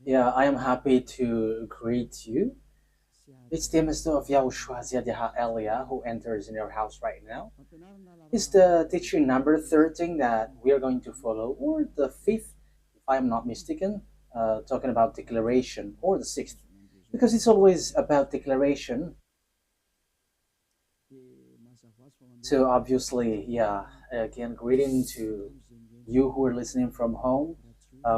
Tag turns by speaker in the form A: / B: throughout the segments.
A: Yeah, I am happy to greet you. It's the Master of YAHOSHUAH Elia who enters in your house right now. It's the teaching number 13 that we are going to follow, or the fifth, if I'm not mistaken, talking about declaration, or the sixth, because it's always about declaration. So obviously, yeah, again, greeting to you who are listening from home,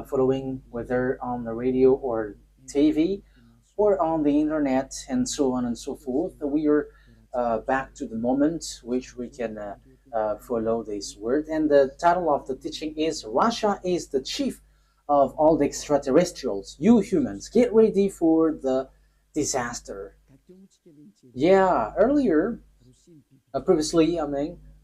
A: following whether on the radio or TV or on the internet and so on and so forth. We are back to the moment which we can follow this word. And the title of the teaching is Russia is the chief of all the extraterrestrials. You humans, get ready for the disaster. Yeah, earlier previously,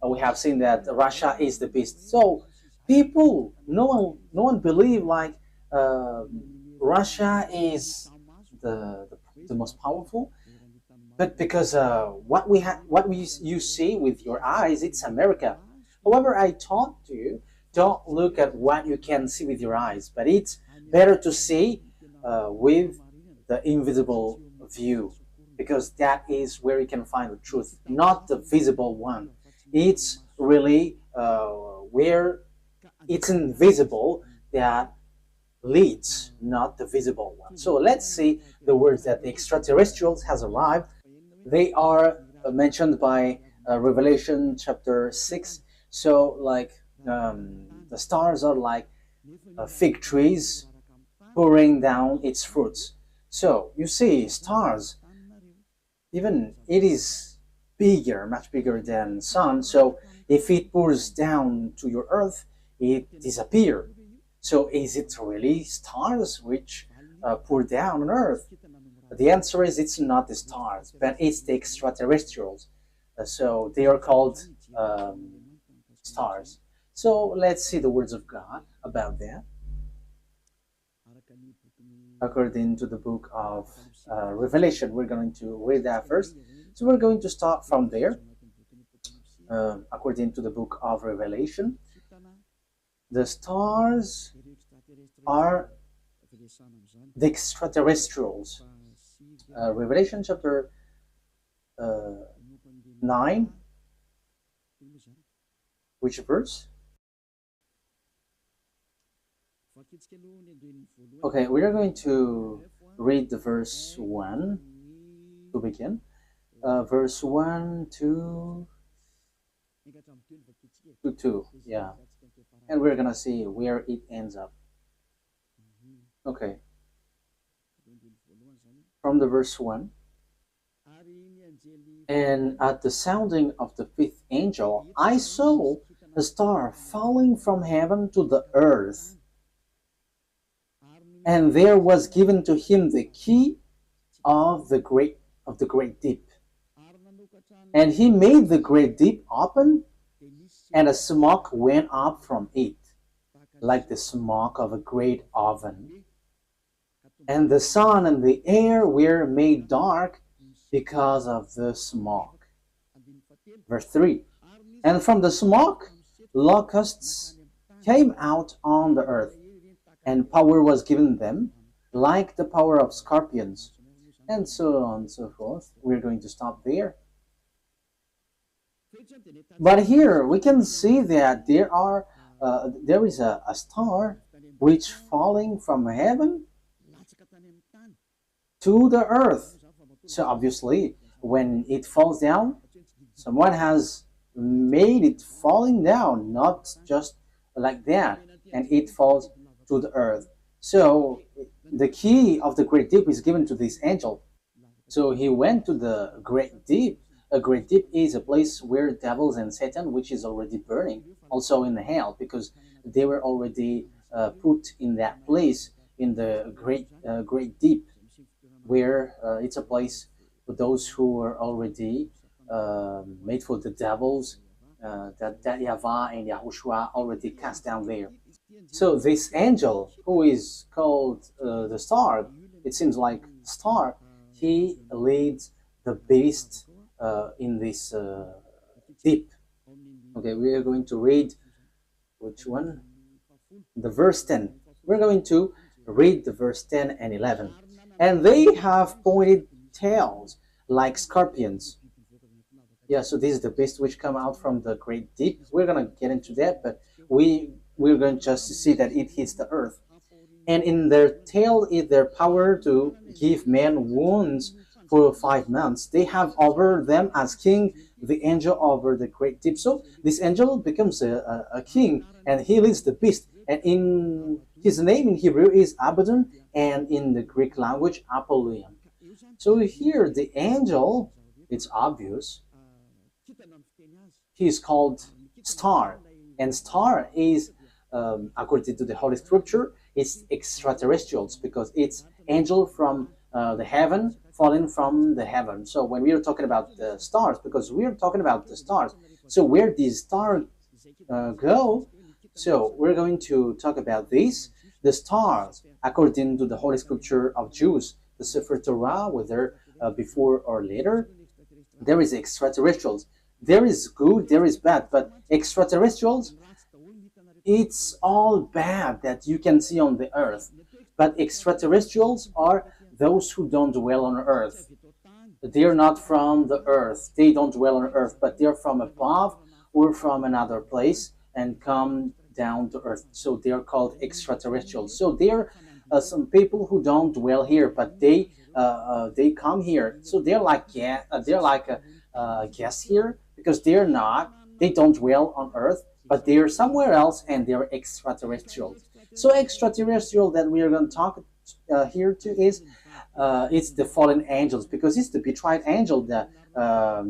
A: we have seen that Russia is the beast. So people, no one believe like uh, Russia is the most powerful, but because you see with your eyes, it's America. However, I taught you don't look at what you can see with your eyes, but it's better to see with the invisible view, because that is where you can find the truth, not the visible one. It's really where it's invisible that leads, not the visible one. So let's see the words that the extraterrestrials has arrived. They are mentioned by Revelation chapter 6. So like the stars are like fig trees pouring down its fruits. So you see stars, even it is bigger, much bigger than sun. So if it pours down to your earth, it disappears. So is it really stars which pour down on earth? The answer is it's not the stars, but it's the extraterrestrials. So they are called stars. So let's see the words of God about that. According to the book of Revelation, we're going to read that first. So we're going to start from there. According to the book of Revelation, the stars are the extraterrestrials. Revelation chapter 9, which verse? Okay, we are going to read the verse 1 to begin. Verse 1 to 2, yeah. And we're gonna see where it ends up. Okay, from the verse 1. And at the sounding of the fifth angel, I saw a star falling from heaven to the earth. And there was given to him the key of the great deep. And he made the great deep open, and a smoke went up from it, like the smoke of a great oven. And the sun and the air were made dark because of the smoke. Verse 3. And from the smoke, locusts came out on the earth, and power was given them, like the power of scorpions, and so on and so forth. We're going to stop there. But here we can see that there is a star which falling from heaven to the earth. So obviously, when it falls down, someone has made it falling down, not just like that, and it falls to the earth. So the key of the great deep is given to this angel. So he went to the great deep. A great deep is a place where devils and Satan, which is already burning, also in the hell, because they were already put in that place in the great deep, where it's a place for those who are already made for the devils, that YAHVAH and YAHOSHUAH already cast down there. So this angel, who is called the star, it seems like star, he leads the beast in this deep. Okay, we are going to read which one? The verse 10. We're going to Read the verse 10 and 11. And they have pointed tails like scorpions. Yeah, so this is the beast which come out from the great deep. We're gonna get into that, but we're going just to see that it hits the earth. And in their tail is their power to give men wounds for 5 months. They have over them as king the angel over the great deep. So this angel becomes a king, and he leads the beast. And in his name in Hebrew is Abaddon, and in the Greek language Apollyon. So here the angel, it's obvious, he is called star, and star is according to the Holy Scripture, it's extraterrestrials because it's angel from the heaven falling from the heaven. So when we are talking about the stars, because we are talking about the stars, so where these stars go, so we're going to talk about this. The stars, according to the Holy Scripture of Jews, the Sefer Torah, whether before or later, there is extraterrestrials. There is good, there is bad, but extraterrestrials, it's all bad that you can see on the earth. But extraterrestrials are those who don't dwell on earth. They're not from the earth. They don't dwell on earth, but they're from above or from another place and come down to earth. So they're called extraterrestrials. So they're some people who don't dwell here, but they come here. So they're like guests here because they don't dwell on earth, but they're somewhere else and they're extraterrestrials. So extraterrestrial that we are going to talk here to is it's the fallen angels because it's the betrayed angel that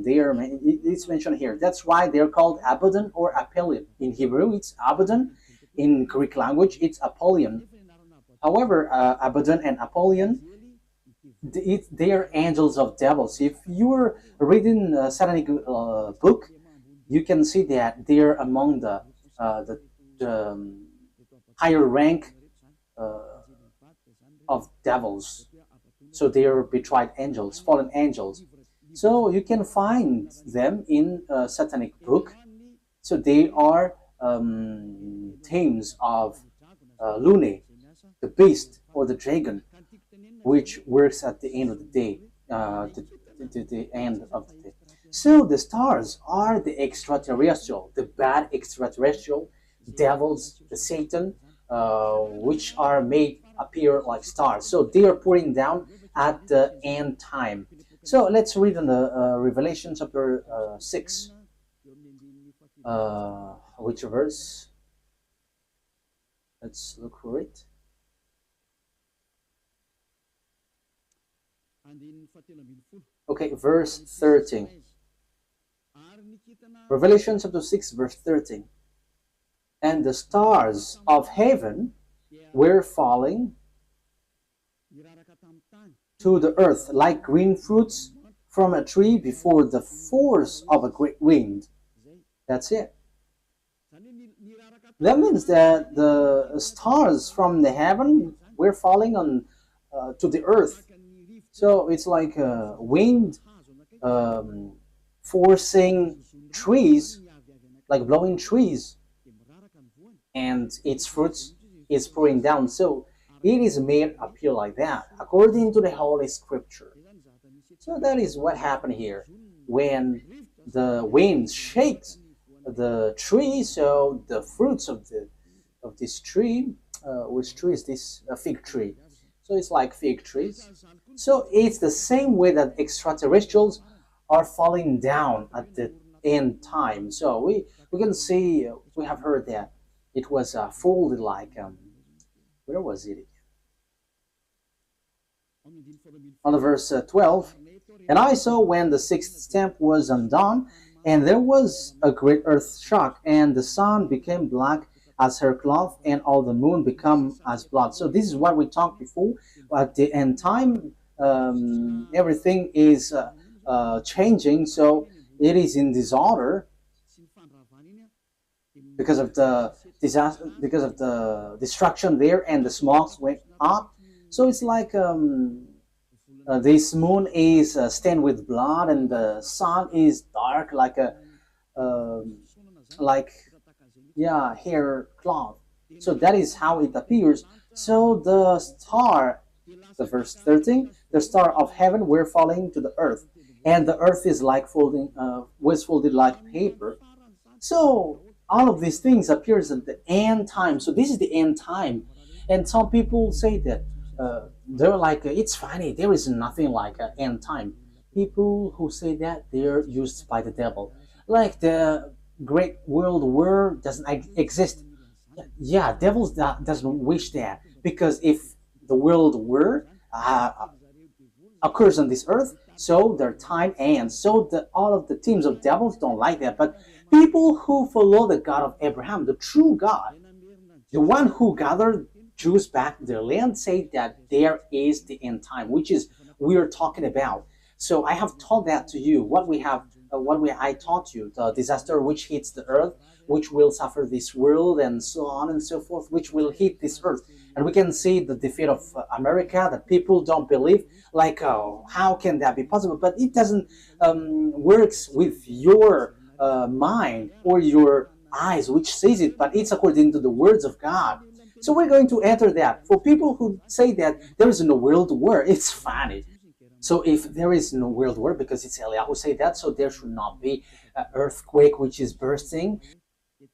A: it's mentioned here. That's why they're called Abaddon or Apollyon. In Hebrew, it's Abaddon. In Greek language, it's Apollyon. However, Abaddon and Apollyon, they are angels of devils. If you're reading a satanic book, you can see that they're among the higher rank of devils. So they are betrayed angels, fallen angels. So you can find them in a satanic book. So they are themes of Lune, the beast or the dragon, which works at the end of the day, the end of the day. So the stars are the extraterrestrial, the bad extraterrestrial, devils, the Satan, which are made appear like stars. So they are pouring down at the end time. So let's read in the Revelation chapter 6. Which verse? Let's look for it. Okay, verse 13. Revelation chapter 6, verse 13. And the stars of heaven were falling to the earth like green fruits from a tree before the force of a great wind. That's it. That means that the stars from the heaven were falling on to the earth. So it's like a wind forcing trees, like blowing trees, and its fruits is pouring down. So it is made appear like that, according to the Holy Scripture. So that is what happened here. When the wind shakes the tree, so the fruits of this tree, which tree is this? A fig tree. So it's like fig trees. So it's the same way that extraterrestrials are falling down at the end time. So we can see, we have heard that it was folded like, where was it? On the verse 12, and I saw when the sixth stamp was undone, and there was a great earth shock, and the sun became black as her cloth, and all the moon become as blood. So this is what we talked before. At the end time, everything is changing. So it is in disorder because of the disaster, because of the destruction there, and the smokes went up. So it's like this moon is stained with blood, and the sun is dark like a hair cloth. So that is how it appears. So the verse 13, the star of heaven were falling to the earth, and the earth is like was folded like paper. So all of these things appears at the end time. So this is the end time, and some people say that they're like it's funny. There is nothing like an end time. People who say that they're used by the devil, like the Great World War doesn't exist. Yeah, devils doesn't wish that because if the world war occurs on this earth, so their time ends. So all of the teams of devils don't like that. But people who follow the God of Abraham, the true God, the one who gathered Jews back to their land, say that there is the end time, which is we are talking about. So I have taught that to you. I taught you the disaster which hits the earth, which will suffer this world, and so on and so forth, which will hit this earth. And we can see the defeat of America that people don't believe. Like, oh, how can that be possible? But it doesn't works with your mind or your eyes, which says it, but it's according to the words of God. So we're going to enter that. For people who say that there is no world war, it's funny. So if there is no world war, because it's Eliyahu who say that, so there should not be an earthquake which is bursting,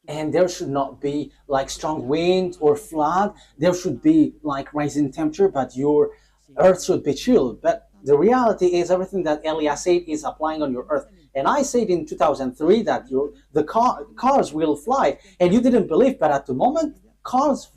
A: and there should not be like strong wind or flood. There should be like rising temperature, but your earth should be chilled. But the reality is everything that Eliyahu said is applying on your earth. And I said in 2003 that cars will fly, and you didn't believe, but at the moment cars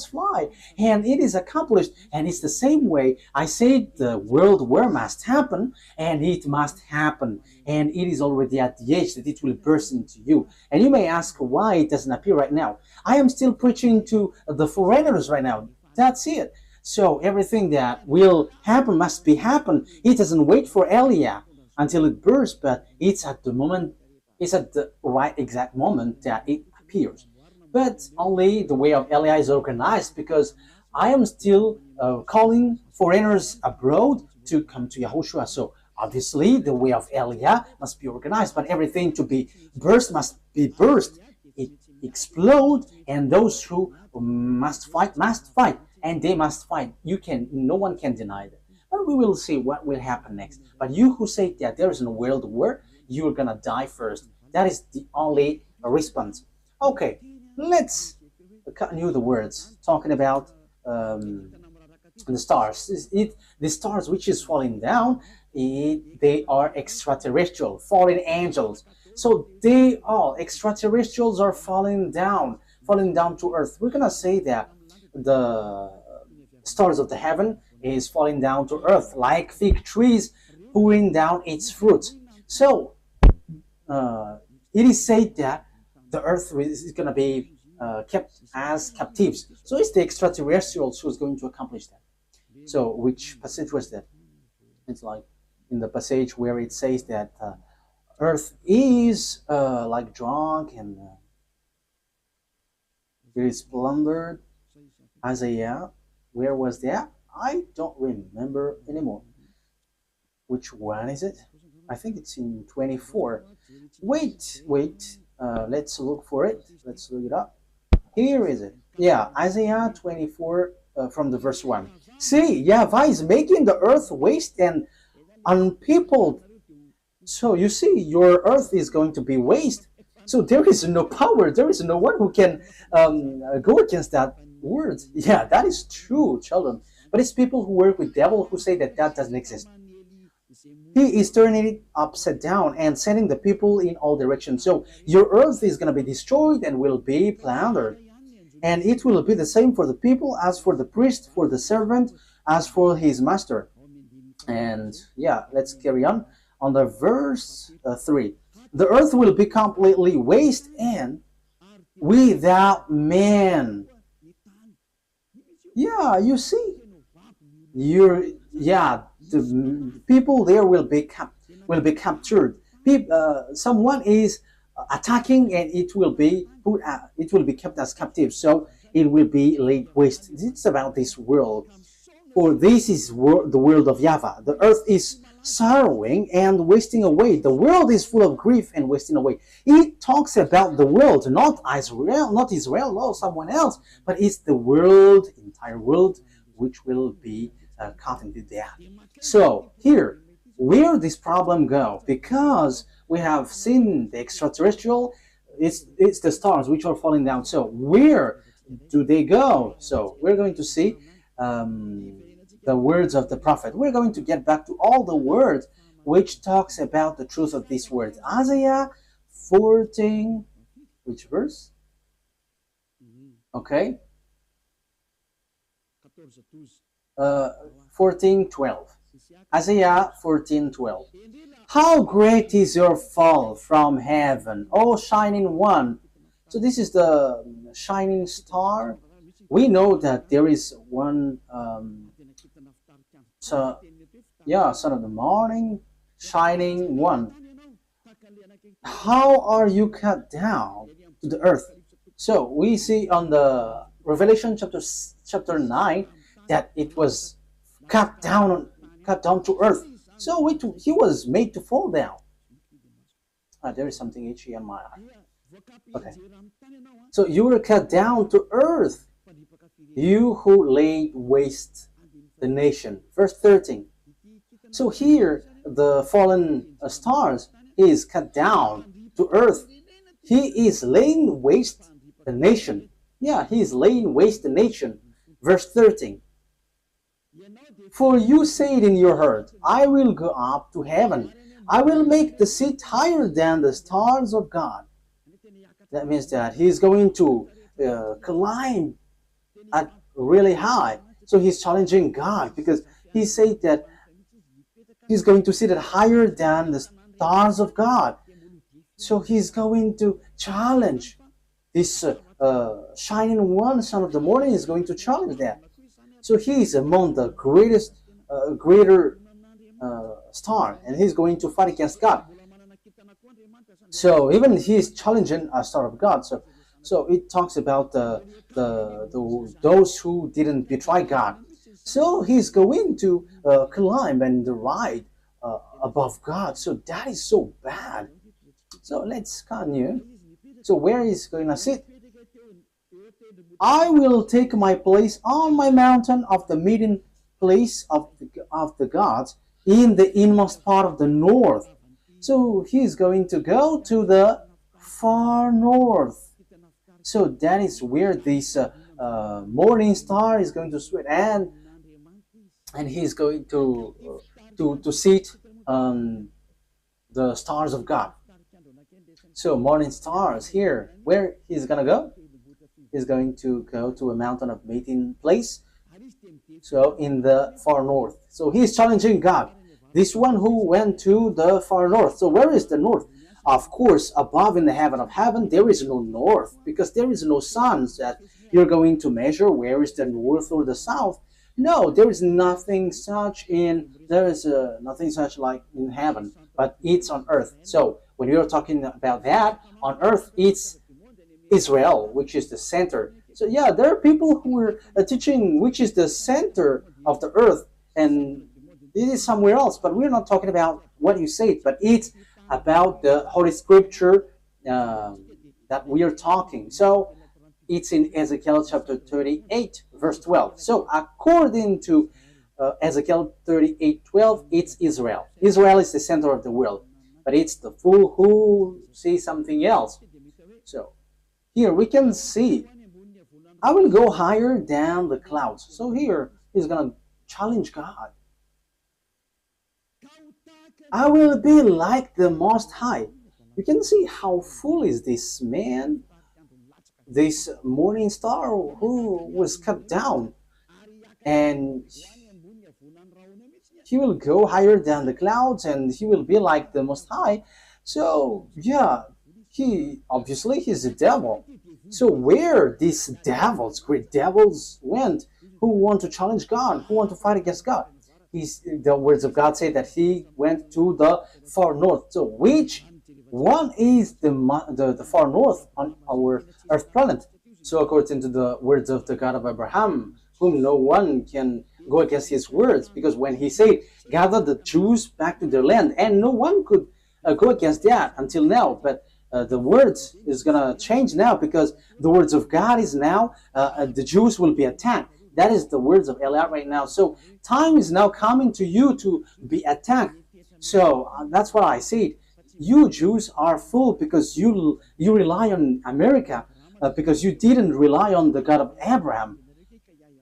A: fly, and it is accomplished. And it's the same way I said the world war must happen, and it must happen, and it is already at the age that it will burst into you. And you may ask why it doesn't appear right now. I am still preaching to the foreigners right now. That's it. So everything that will happen must be happen. It doesn't wait for Elia until it bursts, but it's at the right exact moment that it appears. But only the way of Elia is organized, because I am still calling foreigners abroad to come to YAHOSHUAH. So obviously the way of Elia must be organized, but everything to be burst must be burst. It explode, and those who must fight, and they must fight. No one can deny that. But we will see what will happen next. But you who say that there is no world war, you're gonna die first. That is the only response. Okay. Let's continue the words talking about the stars. The stars which is falling down, they are extraterrestrial, fallen angels. So extraterrestrials are falling down to earth. We're gonna say that the stars of the heaven is falling down to earth like fig trees pouring down its fruit. So it is said that the earth is going to be kept as captives. So it's the extraterrestrials who's going to accomplish that. So which passage was that? It's like in the passage where it says that earth is like drunk and it is plundered. Isaiah, where was that? I don't remember anymore. Which one is it? I think it's in 24. Wait. Let's look for it. Let's look it up. Here is it. Yeah, Isaiah 24 from the verse 1. See, YAHVAH is making the earth waste and unpeopled. So you see, your earth is going to be waste. So there is no power. There is no one who can go against that word. Yeah, that is true, children. But it's people who work with devil who say that doesn't exist. He is turning it upside down and sending the people in all directions. So your earth is going to be destroyed and will be plundered. And it will be the same for the people, as for the priest, for the servant, as for his master. And yeah, let's carry on the verse 3. The earth will be completely waste and without man. Yeah, you see, the people there will be captured. Someone is attacking, and it will be kept as captive. So it will be laid waste. It's about this world, for this is the world of YAHVAH. The earth is sorrowing and wasting away. The world is full of grief and wasting away. It talks about the world, not Israel, no, someone else, but it's the world, entire world, which will be caught into death. So here, where this problem go? Because we have seen the extraterrestrial, it's the stars which are falling down. So where do they go? So we're going to see the words of the prophet. We're going to get back to all the words which talks about the truth of these words. Isaiah 14, which verse? Okay. 14:12. Isaiah 14:12. How great is your fall from heaven, O shining one. So this is the shining star. We know that there is one son of the morning, shining one. How are you cut down to the earth? So we see on the Revelation chapter 9 that it was cut down to earth. So he was made to fall down. There is something itchy on my eye. Okay. So you were cut down to earth, you who laid waste the nation. Verse 13. So here, the fallen stars is cut down to earth. He is laying waste the nation. Yeah, he is laying waste the nation. Verse 13. For you said in your heart, I will go up to heaven. I will make the seat higher than the stars of God. That means that he's going to climb at really high. So he's challenging God because he said that he's going to sit at higher than the stars of God. So he's going to challenge this shining one, son of the morning, is going to challenge that. So he is among the greater star, and he's going to fight against God. So even he's challenging a star of God. So it talks about those who didn't betray God. So he's going to climb and ride above God. So that is so bad. So let's continue. So where is he going to sit? I will take my place on my mountain of the meeting place of the gods in the inmost part of the north. So he's going to go to the far north. So that is where this morning star is going to sweat, and he's going to sit on the stars of God. So morning stars here, where he's gonna go? He's going to go to a mountain of meeting place. So in the far north. So he's challenging God. This one who went to the far north. So where is the north? Of course, above in the heaven of heaven, there is no north, because there is no sun that you're going to measure where is the north or the south. No, there is nothing such nothing such like in heaven, but it's on earth. So when you're talking about that, on earth, it's Israel, which is the center. So yeah, there are people who are teaching which is the center of the earth, and it is somewhere else, but we're not talking about what you said, but it's about the Holy Scripture that we are talking. So it's in Ezekiel chapter 38, verse 12. So according to Ezekiel 38:12, it's Israel. Israel is the center of the world, but it's the fool who sees something else. So here we can see, I will go higher than the clouds. So here he's going to challenge God. I will be like the Most High. You can see how full is this man, this morning star who was cut down, and he will go higher than the clouds, and he will be like the Most High. So yeah, he's a devil. So where these devils, great devils, went, who want to challenge God, who want to fight against God? The words of God say that he went to the far north. So which one is the far north on our earth planet? So according to the words of the God of Abraham, whom no one can go against his words, because when he said, gather the Jews back to their land, and no one could go against that until now. But the words is going to change now, because the words of God is now, the Jews will be attacked. That is the words of Eliah right now. So time is now coming to you to be attacked. So that's why I said, you Jews are fooled, because you rely on America, because you didn't rely on the God of Abraham.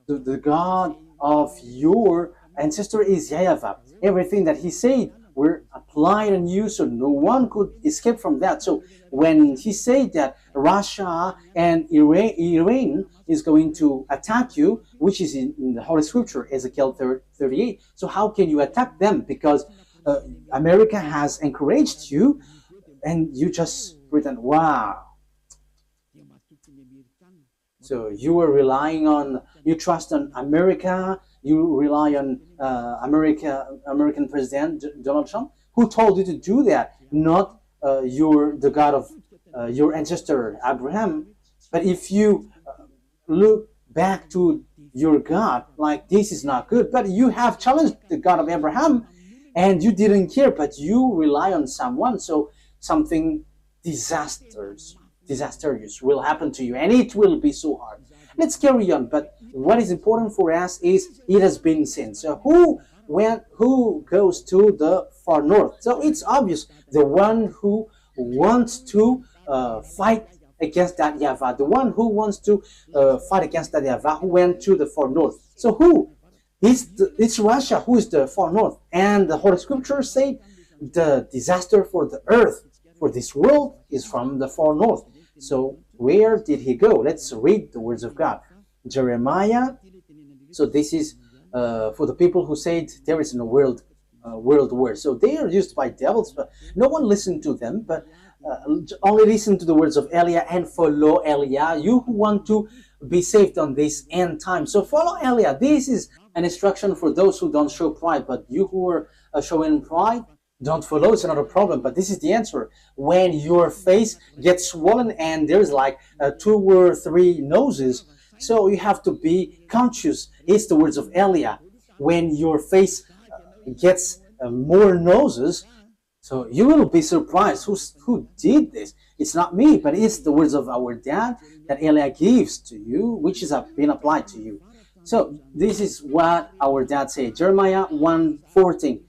A: The God of your ancestor is YAHVAH. Everything that he said were applied on you, so no one could escape from that. So when he said that Russia and Iran is going to attack you, which is in the Holy Scripture, Ezekiel 38, so how can you attack them? Because America has encouraged you, and you just pretend, wow. So you were relying on, you trust on America, you rely on American President Donald Trump, who told you to do that, not the God of your ancestor Abraham. But if you look back to your God, like, this is not good, but you have challenged the God of Abraham, and you didn't care, but you rely on someone, so something disastrous will happen to you, and it will be so hard. Let's carry on. But what is important for us is, it has been seen. So who goes to the far north? So it's obvious, the one who wants to fight against that YAHVAH, the one who wants to fight against that YAHVAH, who went to the far north. So who? It's Russia who is the far north. And the Holy Scripture say the disaster for the earth, for this world, is from the far north. So where did he go? Let's read the words of God. Jeremiah. So this is for the people who said there is no world war. So they are used by devils, but no one listened to them, but only listen to the words of Eliah and follow Eliah. You who want to be saved on this end time, so follow Eliah. This is an instruction for those who don't show pride, but you who are showing pride, don't follow. It's not a problem, but this is the answer. When your face gets swollen and there's like 2 or 3 noses, so you have to be conscious. It's the words of Eliah. When your face gets more noses, so you will be surprised. Who did this? It's not me, but it's the words of our dad that Eliah gives to you, which is being applied to you. So this is what our dad said. Jeremiah 1:14.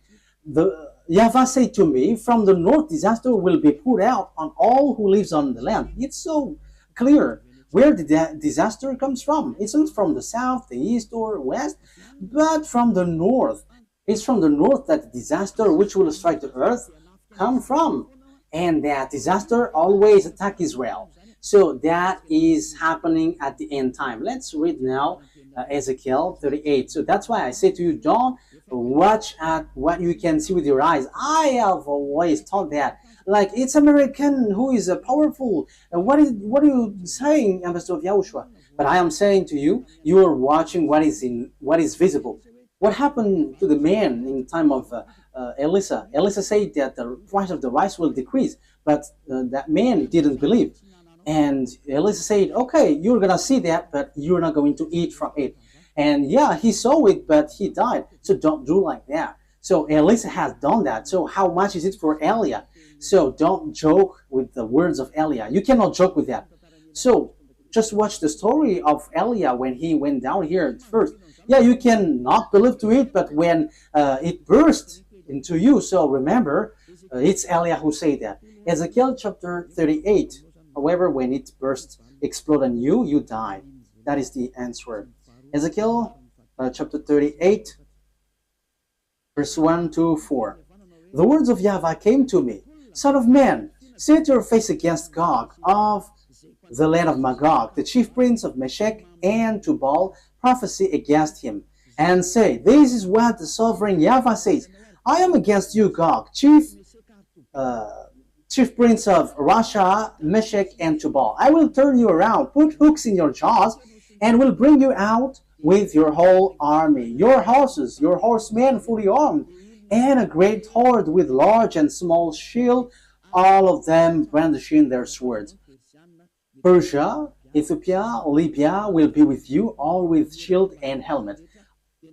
A: YAHVAH said to me, from the north disaster will be poured out on all who lives on the land. It's so clear where the disaster comes from. It's not from the south, the east, or west, but from the north. It's from the north that the disaster which will strike the earth come from. And that disaster always attack Israel. So that is happening at the end time. Let's read now Ezekiel 38. So that's why I say to you, don't watch at what you can see with your eyes. I have always thought that, like, it's American who is powerful. What are you saying, Ambassador of YAHOSHUAH? But I am saying to you, you are watching what is visible. What happened to the man in time of Elisha? Elisha said that the price of the rice will decrease, but that man didn't believe. And Elisha said, okay, you're going to see that, but you're not going to eat from it. And yeah, he saw it, but he died. So don't do like that. So Elisha has done that. So how much is it for Eliah? So don't joke with the words of Eliah. You cannot joke with that. So just watch the story of Eliah when he went down here at first. Yeah, you can not believe to it, but when it burst into you, so remember, it's Eliah who said that. Ezekiel chapter 38. However, when it burst, explode on you, you die. That is the answer. Ezekiel chapter 38, verse 1 to 4. The words of YAHVAH came to me. Son of man, set your face against Gog of the land of Magog, the chief prince of Meshech and Tubal, prophesy against him, and say, this is what the sovereign YAHVAH says. I am against you, Gog, chief prince of Russia, Meshech, and Tubal. I will turn you around, put hooks in your jaws, and will bring you out with your whole army, your horses, your horsemen fully armed, and a great horde with large and small shield, all of them brandishing their swords. Persia, Ethiopia, Libya will be with you, all with shield and helmet.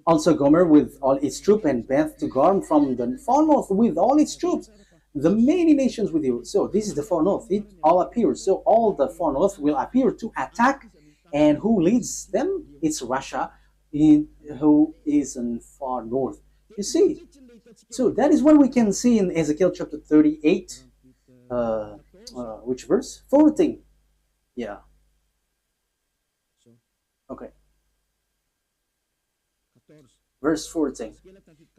A: Also Gomer with all its troops, and Beth to Gorm from the far north with all its troops. The many nations with you. So this is the far north. It all appears. So all the far north will appear to attack. And who leads them? It's Russia, who is in far north. You see. So that is what we can see in Ezekiel chapter 38. Which verse? 14. Yeah. Okay. Verse 14.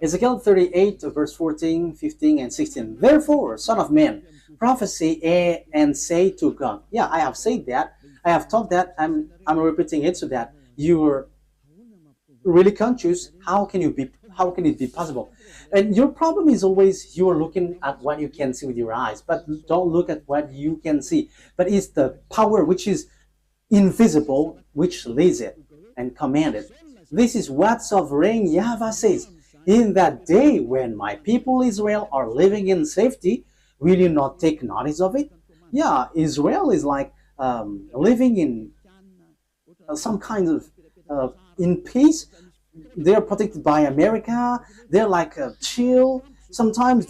A: Ezekiel 38, verse 14, 15, and 16. Therefore, son of man, prophesy and say to God. Yeah, I have said that. I have taught that. I'm repeating it so that you're really conscious. How can it be possible? And your problem is always you're looking at what you can see with your eyes, but don't look at what you can see. But it's the power which is invisible which leads it and command it. This is what sovereign YAHVAH says. In that day when my people Israel are living in safety, will you not take notice of it? Yeah, Israel is like living in some kind of in peace. They're protected by America. They're like chill. Sometimes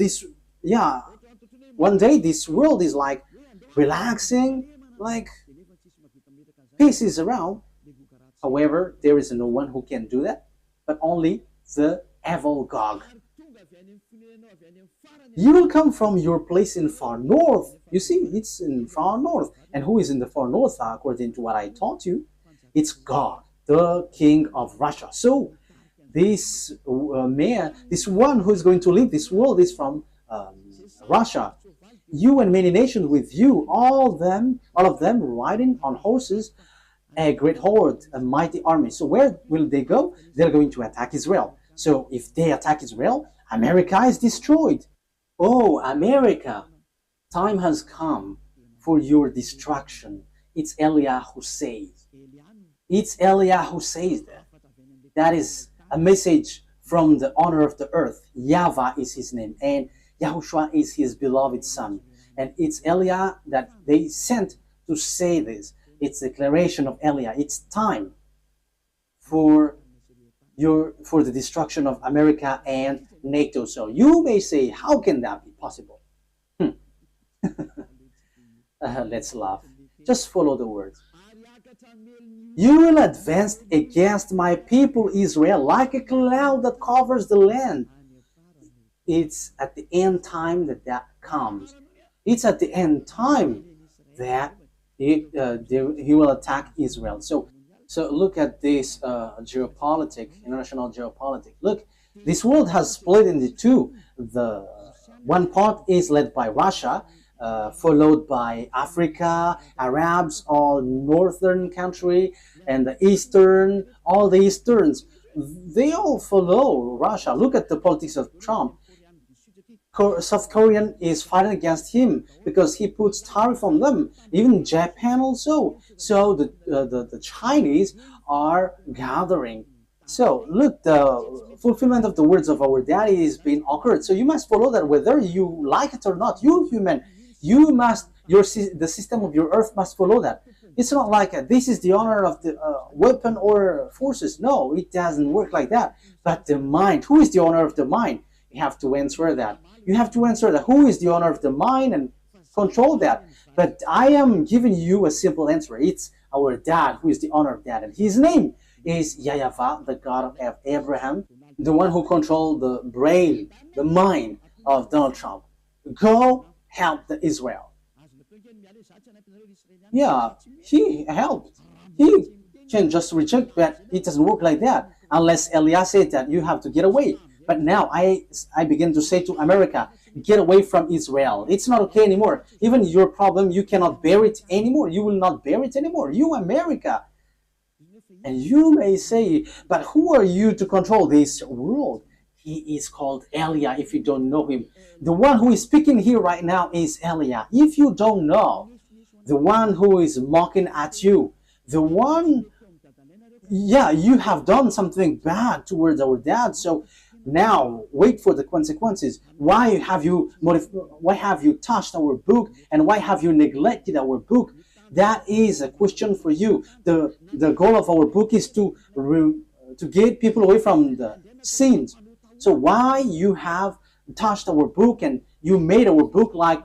A: one day this world is like relaxing, like peace is around. However, there is no one who can do that, but only the evil Gog. You will come from your place in far north. You see, it's in far north. And who is in the far north, according to what I taught you? It's God, the king of Russia. So this man, this one who is going to lead this world is from Russia. You and many nations with you, all of them riding on horses, a great horde, a mighty army. So where will they go? They're going to attack Israel. So if they attack Israel, America is destroyed. Oh, America, time has come for your destruction. It's Eliah who says. It's Eliah who says that. That is a message from the owner of the earth. YAHVAH is his name, and YAHOSHUAH is his beloved son. And it's Eliah that they sent to say this. It's a declaration of Eliah. It's time for the destruction of America and NATO. So you may say, how can that be possible? Let's laugh. Just follow the words. You will advance against my people Israel like a cloud that covers the land. It's at the end time that comes. It's at the end time that he will attack Israel. So look at this international geopolitics. Look, this world has split into two. The one part is led by Russia, followed by Africa, Arabs, all northern country, and the eastern, all the easterns. They all follow Russia. Look at the politics of Trump. South Korean is fighting against him because he puts tariff on them. Even Japan also. So the Chinese are gathering. So look, the fulfillment of the words of our daddy is being occurred. So you must follow that whether you like it or not. You human, you must, the system of your earth must follow that. It's not like this is the honor of the weapon or forces. No, it doesn't work like that. But the mind, who is the honor of the mind? You have to answer that. You have to answer that. Who is the owner of the mind and control that? But I am giving you a simple answer. It's our dad who is the owner of that. And his name is YAHVAH, the God of Abraham, the one who controlled the brain, the mind of Donald Trump. Go help the Israel. Yeah, he helped. He can just reject, but it doesn't work like that. Unless Eliah said that you have to get away. But now I begin to say to America, get away from Israel. It's not okay anymore. Even your problem, you cannot bear it anymore. You will not bear it anymore. You, America. And you may say, but who are you to control this world? He is called Eliah if you don't know him. The one who is speaking here right now is Eliah. If you don't know, the one who is mocking at you, the one, yeah, you have done something bad towards our dad. So now wait for the consequences. Why have you touched our book, and why have you neglected our book? That is a question for you. The goal of our book is to to get people away from the sins. So why you have touched our book and you made our book like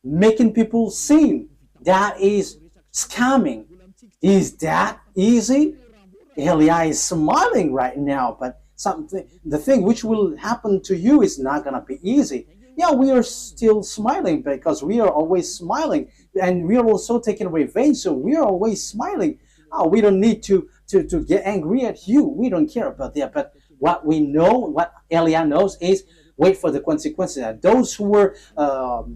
A: making people sin? That is scamming. Is that easy? Elia is smiling right now, but the thing which will happen to you is not gonna be easy. Yeah, we are still smiling because we are always smiling, and we are also taking revenge, so we are always smiling. Oh, we don't need to get angry at you. We don't care about that. But what we know, what Elia knows is wait for the consequences. And those who were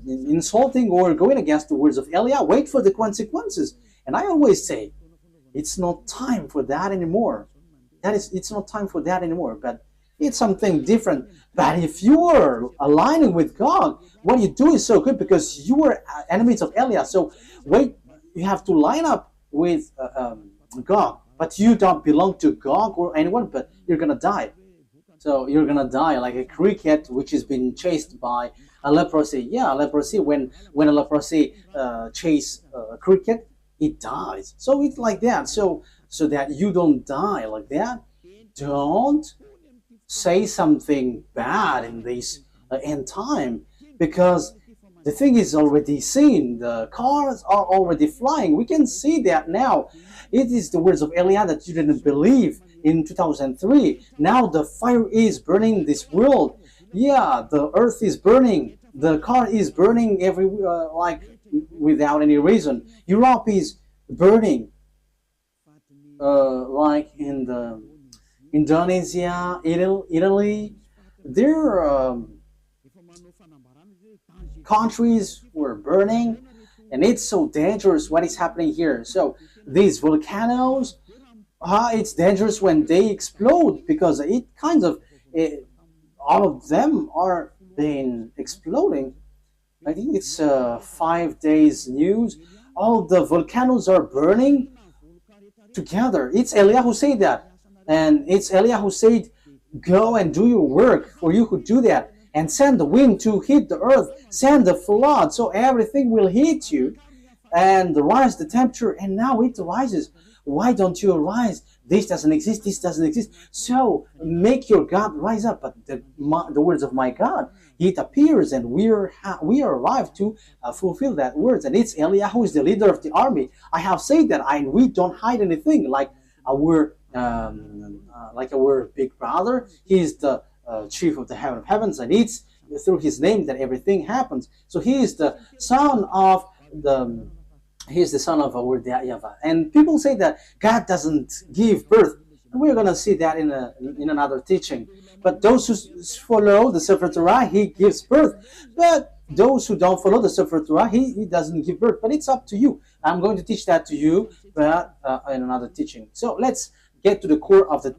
A: insulting or going against the words of Elia, wait for the consequences. And I always say, it's not time for that anymore. It's not time for that anymore. But it's something different. But if you are aligning with God, what you do is so good because you are enemies of Elia. So wait, you have to line up with God. But you don't belong to God or anyone, but you're going to die. So you're going to die like a cricket which has been chased by a leprosy. Yeah, leprosy, when a leprosy chase a cricket, it dies. So it's like that. So that you don't die like that, don't say something bad in this end time, because the thing is already seen. The cars are already flying. We can see that now. It is the words of Elia that you didn't believe in 2003. Now the fire is burning this world. Yeah, the earth is burning. The car is burning everywhere, like without any reason. Europe is burning, like in the Indonesia, Italy. Their countries were burning, and it's so dangerous what is happening here. So these volcanoes, it's dangerous when they explode, because it kind of all of them are been exploding. I think it's 5 days news. All the volcanoes are burning together. It's Elia who said that, and it's Elia who said, "Go and do your work, for you who do that, and send the wind to hit the earth, send the flood, so everything will hit you, and rise the temperature." And now it rises. Why don't you rise? This doesn't exist. This doesn't exist. So make your God rise up. But the words of my God, it appears, and we are arrived to fulfill that words. And it's Elia who is the leader of the army. I have said that, and we don't hide anything. Like our big brother, he is the chief of the heaven of heavens, and it's through his name that everything happens. So he is the son of our YAHVAH. And people say that God doesn't give birth. And we're going to see that in another teaching. But those who follow the Sefer Torah, he gives birth. But those who don't follow the Sefer Torah, he doesn't give birth. But it's up to you. I'm going to teach that to you, but in another teaching. So let's get to the core of the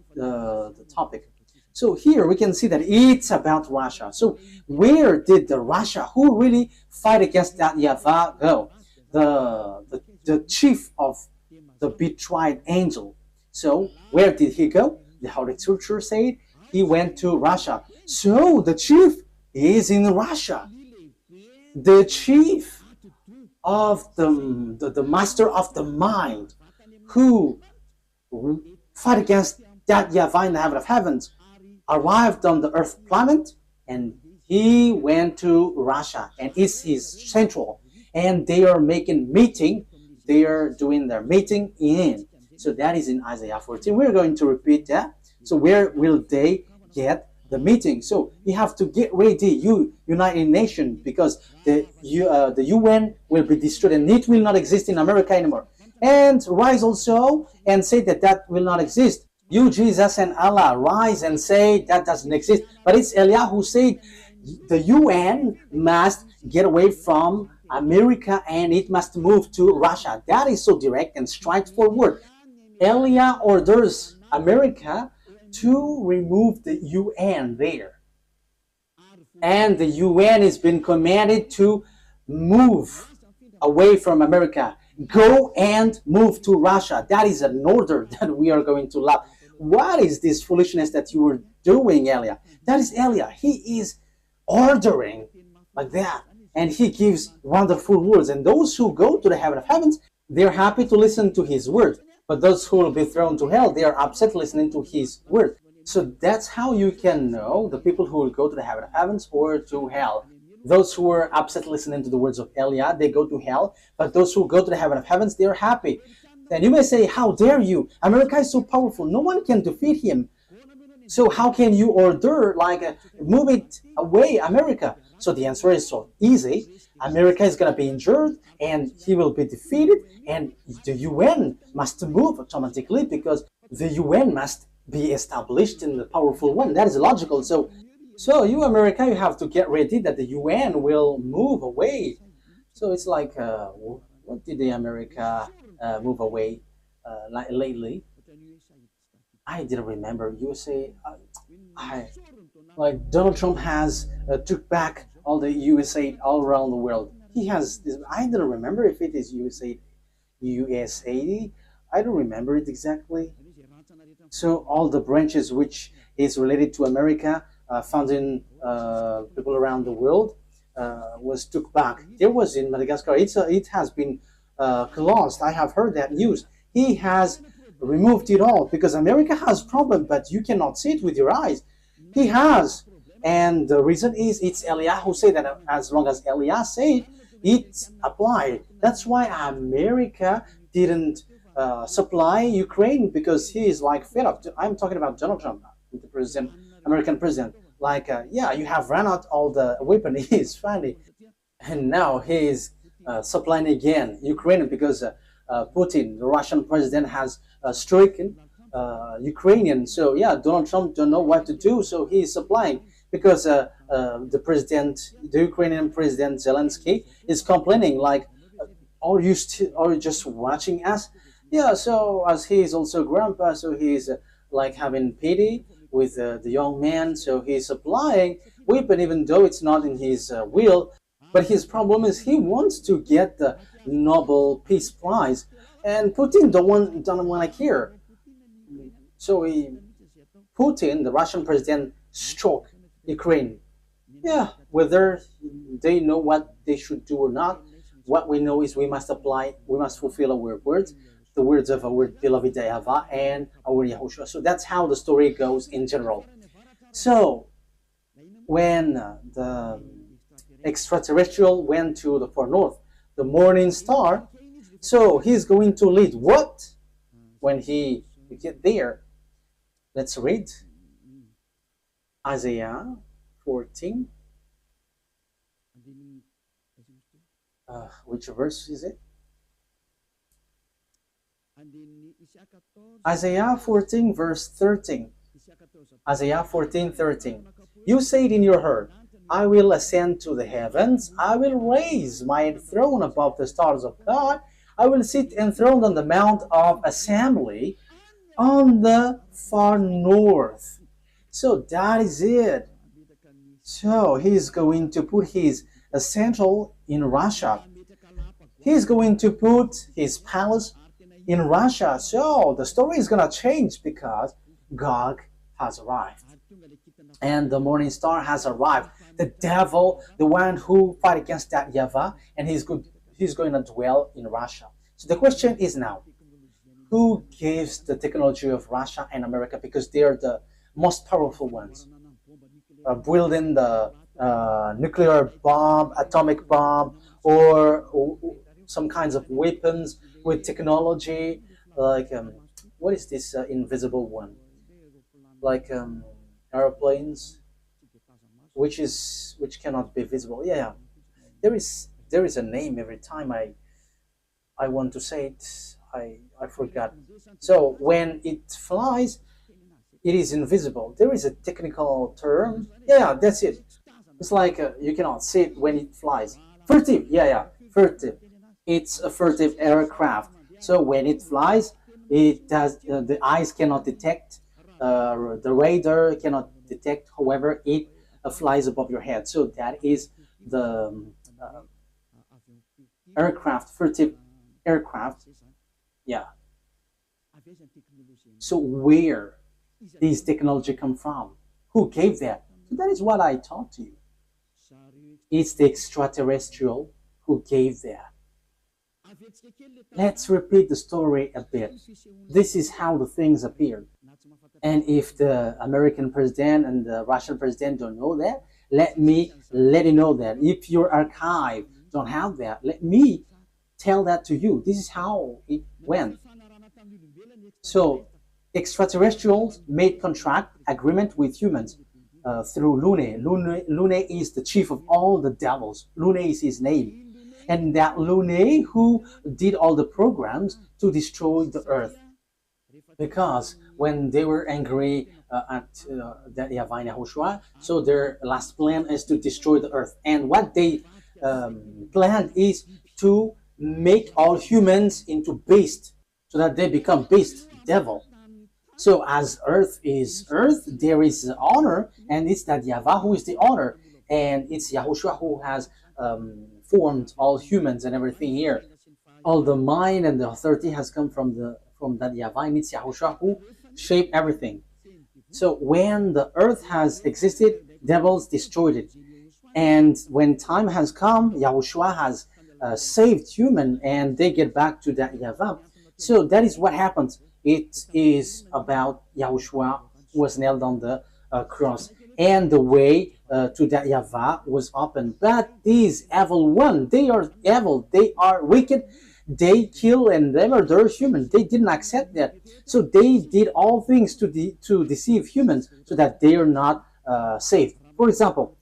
A: topic. So here we can see that it's about Russia. So where did the Russia who really fight against that YAHVAH go? The chief of the betrayed angel. So where did he go? The Holy Scripture said he went to Russia. So the chief is in Russia. The chief of the master of the mind who fight against that YAHVAH in the heaven of heavens arrived on the earth planet, and he went to Russia, and it's his central. And they are making meeting. They are doing their meeting in. So that is in Isaiah 14. We're going to repeat that. So where will they get the meeting? So you have to get ready, you United Nations, because the UN will be destroyed, and it will not exist in America anymore. And rise also and say that will not exist. You, Jesus and Allah, rise and say that doesn't exist. But it's Elia who said the UN must get away from America and it must move to Russia. That is so direct and straightforward. Elia orders America to remove the UN there. And the UN has been commanded to move away from America. Go and move to Russia. That is an order that we are going to love. What is this foolishness that you were doing, Elia? That is Elia. He is ordering like that. And he gives wonderful words. And those who go to the heaven of heavens, they're happy to listen to his word. But those who will be thrown to hell, they are upset listening to his word. So that's how you can know the people who will go to the heaven of heavens or to hell. Those who are upset listening to the words of Eliah, they go to hell. But those who go to the heaven of heavens, they are happy. And you may say, how dare you? America is so powerful. No one can defeat him. So how can you order, like, move it away, America? So the answer is so easy. America is going to be injured and he will be defeated, and the UN must move automatically because the UN must be established in the powerful one. That is logical. So you, America, you have to get ready that the UN will move away. So it's like, what did the America move away lately? I didn't remember. USA, like Donald Trump has took back all the USA all around the world. He has this, I don't remember if it is USA. I don't remember it exactly. So all the branches which is related to America, found in people around the world, was took back. There was in Madagascar. It has been closed. I have heard that news. He has removed it all because America has problem, but you cannot see it with your eyes. He has. And the reason is it's Eliah who said that as long as Eliah said, it's applied. That's why America didn't supply Ukraine, because he is like fed up. I'm talking about Donald Trump, the president, American president. Like, yeah, you have run out all the weapon. He's funny. And now he's supplying again Ukraine because Putin, the Russian president, has stricken Ukrainian. So yeah, Donald Trump don't know what to do. So he's supplying because the president, the Ukrainian president Zelensky, is complaining like, are you just watching us? Yeah. So as he is also grandpa, so he's like having pity with the young man. So he's supplying weapon even though it's not in his will. But his problem is he wants to get the Nobel Peace Prize, and Putin don't want to care. So Putin, the Russian president, struck Ukraine. Yeah, whether they know what they should do or not, what we know is we must fulfill our words, the words of our beloved YAHVAH and our YAHOSHUAH. So that's how the story goes in general. So when the extraterrestrial went to the far north, the morning star, so he's going to lead what when he get there? Let's read Isaiah 14. Which verse is it? Isaiah 14 verse 13. Isaiah 14:13. You said in your heart, I will ascend to the heavens. I will raise my throne above the stars of God. I will sit enthroned on the mount of assembly on the far north. So that is it. So he's going to put his central in Russia. He's going to put his palace in Russia. So the story is going to change because Gog has arrived. And the morning star has arrived. The devil, the one who fight against that YAHVAH, and he's going to dwell in Russia. So the question is now, who gives the technology of Russia and America, because they are the most powerful ones, building the nuclear bomb, atomic bomb, or some kinds of weapons with technology, like what is this invisible one? Like airplanes, which cannot be visible. Yeah, there is a name every time I want to say it. I forgot. So when it flies, it is invisible. There is a technical term. Yeah, that's it. It's like you cannot see it when it flies. Furtive. Yeah, furtive. It's a furtive aircraft. So when it flies, it does. The eyes cannot detect. The radar cannot detect. However, it flies above your head. So that is the aircraft, furtive aircraft. Yeah. So where this technology come from? Who gave that? So that is what I taught to you. It's the extraterrestrial who gave that. Let's repeat the story a bit. This is how the things appeared. And if the American president and the Russian president don't know that, let me let you know that. If your archive don't have that, let me tell that to you. This is how it went. So extraterrestrials made contract agreement with humans through Lune. Lune is the chief of all the devils. Lune is his name. And that Lune who did all the programs to destroy the earth. Because when they were angry at that YAHVAH and YAHOSHUAH, so their last plan is to destroy the earth. And what they planned is to make all humans into beasts, so that they become beast, devil. So as earth is earth, there is honor, and it's that YAHVAH who is the honor, and it's YAHOSHUAH who has formed all humans and everything here. All the mind and the authority has come from that YAHVAH, and it's YAHOSHUAH who shaped everything. So when the earth has existed, devils destroyed it. And when time has come, YAHOSHUAH has saved human, and they get back to that YAHVAH. So that is what happens. It is about YAHOSHUAH who was nailed on the cross, and the way to that YAHVAH was open. But these evil ones, they are evil, they are wicked, they kill and they murder humans. They didn't accept that. So they did all things to deceive humans so that they are not saved. For example,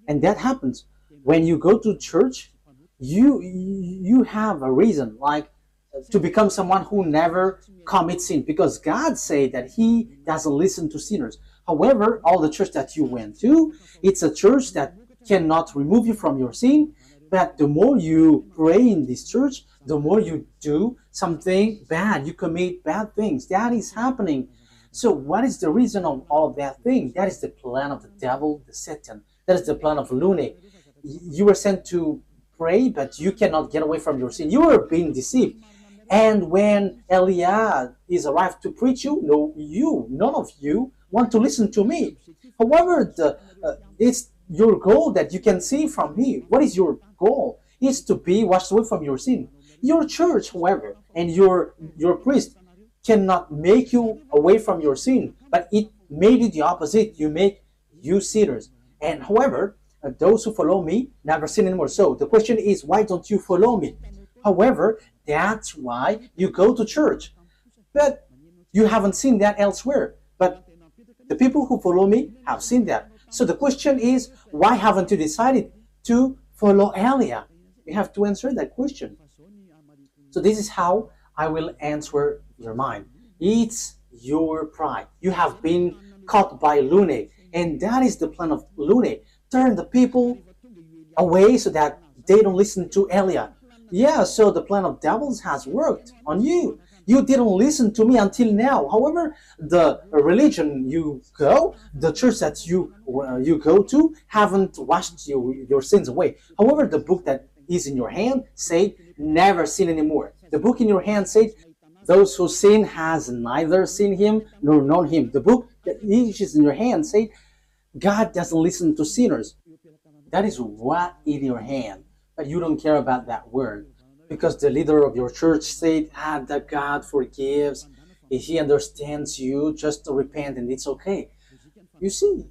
A: and that happens when you go to church, you have a reason, like to become someone who never commits sin, because God said that He doesn't listen to sinners. However, all the church that you went to, it's a church that cannot remove you from your sin. But the more you pray in this church, the more you do something bad, you commit bad things. That is happening. So what is the reason of all that thing? That is the plan of the devil, the Satan. That is the plan of Lune. You were sent to pray, but you cannot get away from your sin. You are being deceived. And when Eliah is arrived to preach you, none of you want to listen to me. However, it's your goal that you can see from me. What is your goal? It's to be washed away from your sin. Your church, however, and your priest cannot make you away from your sin, but it made you the opposite. You make you sinners. And however, those who follow me never sin anymore. So the question is, why don't you follow me? However, that's why you go to church. But you haven't seen that elsewhere. But the people who follow me have seen that. So the question is, why haven't you decided to follow Elia? You have to answer that question. So this is how I will answer your mind. It's your pride. You have been caught by Lune. And that is the plan of Lune. Turn the people away so that they don't listen to Elia. Yeah, so the plan of devils has worked on you. You didn't listen to me until now. However, the religion you go, the church that you go to, haven't washed your sins away. However, the book that is in your hand say, never sin anymore. The book in your hand said, those who sin has neither seen him nor known him. The book that is in your hand said, God doesn't listen to sinners. That is what in your hand. But you don't care about that word. Because the leader of your church said, that God forgives. If He understands you, just repent and it's okay. You see,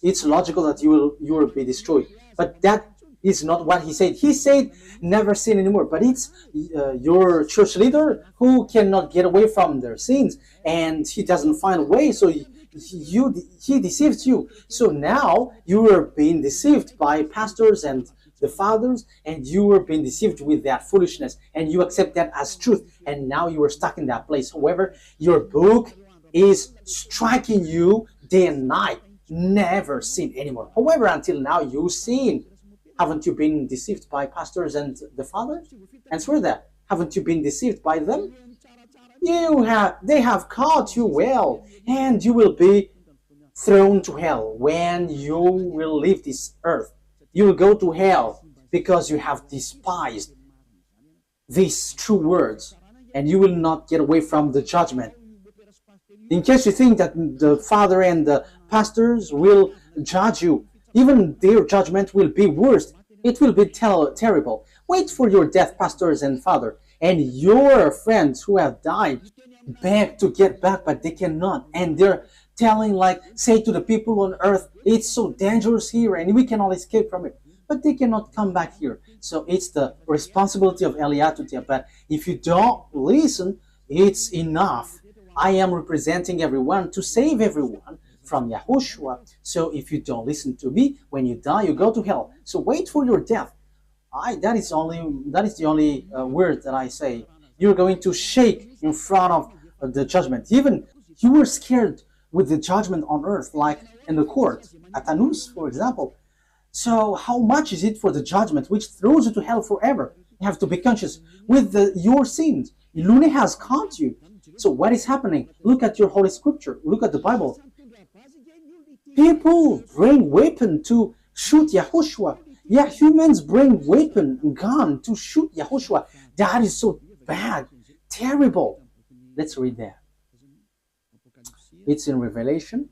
A: it's logical that you will be destroyed. But that is not what He said. He said, never sin anymore. But it's your church leader who cannot get away from their sins. And he doesn't find a way, so he deceives you. So now you are being deceived by pastors and the fathers, and you were being deceived with that foolishness, and you accept that as truth, and now you are stuck in that place. However, your book is striking you day and night. Never sin anymore. However, until now you sin. Haven't you been deceived by pastors and the fathers? Answer that. Haven't you been deceived by them? They have caught you well, and you will be thrown to hell when you will leave this earth. You will go to hell because you have despised these true words, and you will not get away from the judgment. In case you think that the father and the pastors will judge you, even their judgment will be worse. It will be terrible. Wait for your death, pastors and father, and your friends who have died beg to get back, but they cannot. And they're telling, like, say to the people on earth, it's so dangerous here and we cannot escape from it. But they cannot come back here. So it's the responsibility of Eliah to tell. But if you don't listen, it's enough. I am representing everyone to save everyone from Yahushua. So if you don't listen to me, when you die, you go to hell. So wait for your death. That is the only word that I say. You're going to shake in front of the judgment. Even you were scared with the judgment on earth, like in the court at Anus, for example. So how much is it for the judgment which throws you to hell forever? You have to be conscious with your sins. Lune has caught you. So what is happening? Look at your Holy Scripture. Look at the Bible. People bring weapon to shoot Yahushua. Yeah, humans bring weapon, gun to shoot Yahushua. That is so bad, terrible. Let's read that. It's in Revelation.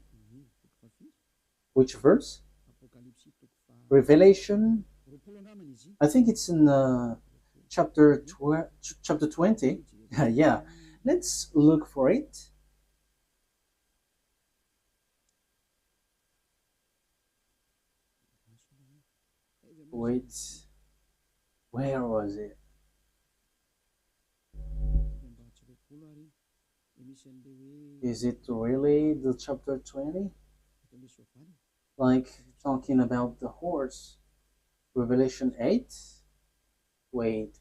A: Which verse? Revelation. I think it's in chapter 20. Yeah, let's look for it. Wait, where was it? Is it really the chapter 20? Like talking about the horse? Revelation 8? Wait.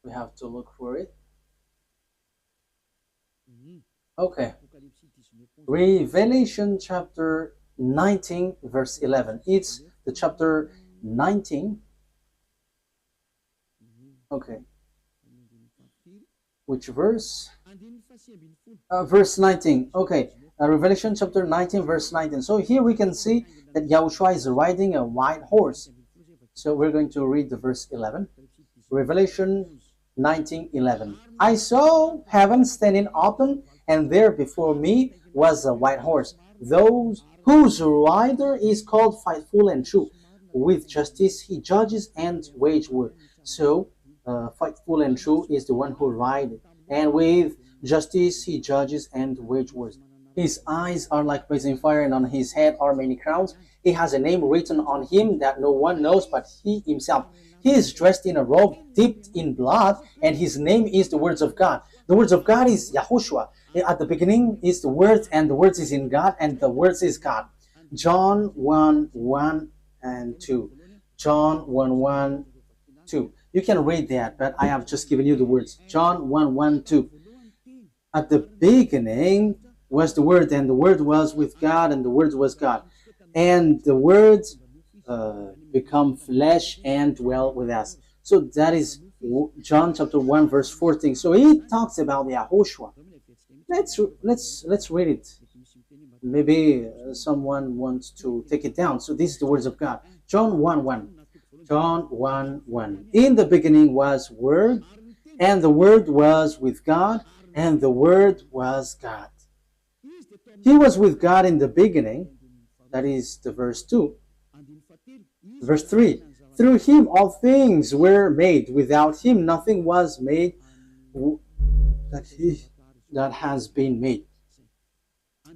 A: We have to look for it. Okay. Revelation chapter 19 verse 11. It's the chapter 19. Okay. Which verse? Verse 19. Okay. Revelation chapter 19 verse 19. So here we can see that Yahushua is riding a white horse. So we're going to read the verse 11. Revelation 19:11. I saw heaven standing open, and there before me was a white horse, those whose rider is called Faithful and True. With justice he judges and wage war. So Faithful and True is the one who rides, and with justice he judges and wage wars. His eyes are like blazing fire, and on his head are many crowns. He has a name written on him that no one knows but he himself. He is dressed in a robe dipped in blood, and his name is the words of God. The words of God is Yahushua. At the beginning is the word, and the words is in God, and the words is God. John 1:1 and 2. John 1:1, 2. You can read that, but I have just given you the words. John 1:1, 2. At the beginning was the Word, and the Word was with God, and the Word was God. And the Word become flesh and dwell with us. So that is John chapter 1 verse 14. So he talks about Yahushua. Let's read it. Maybe someone wants to take it down. So this is the words of God. John 1:1. John 1:1. In the beginning was Word, and the Word was with God, and the Word was God. He was with God in the beginning. That is the verse 2. Verse 3. Through him all things were made. Without him nothing was made that has been made.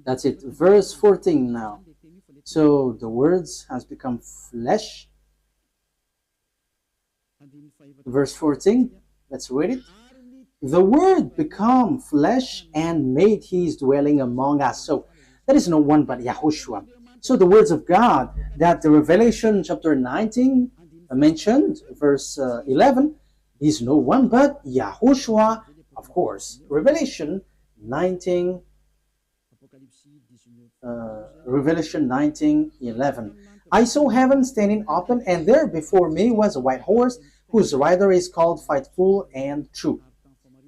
A: That's it. Verse 14 now. So the words has become flesh. Verse 14. Let's read it. The Word become flesh and made his dwelling among us. So there is no one but Yahushua. So the words of God that the Revelation chapter 19 mentioned, verse 11, is no one but Yahushua, of course. Revelation 19, Revelation 19:11. I saw heaven standing open, and there before me was a white horse, whose rider is called Faithful and True.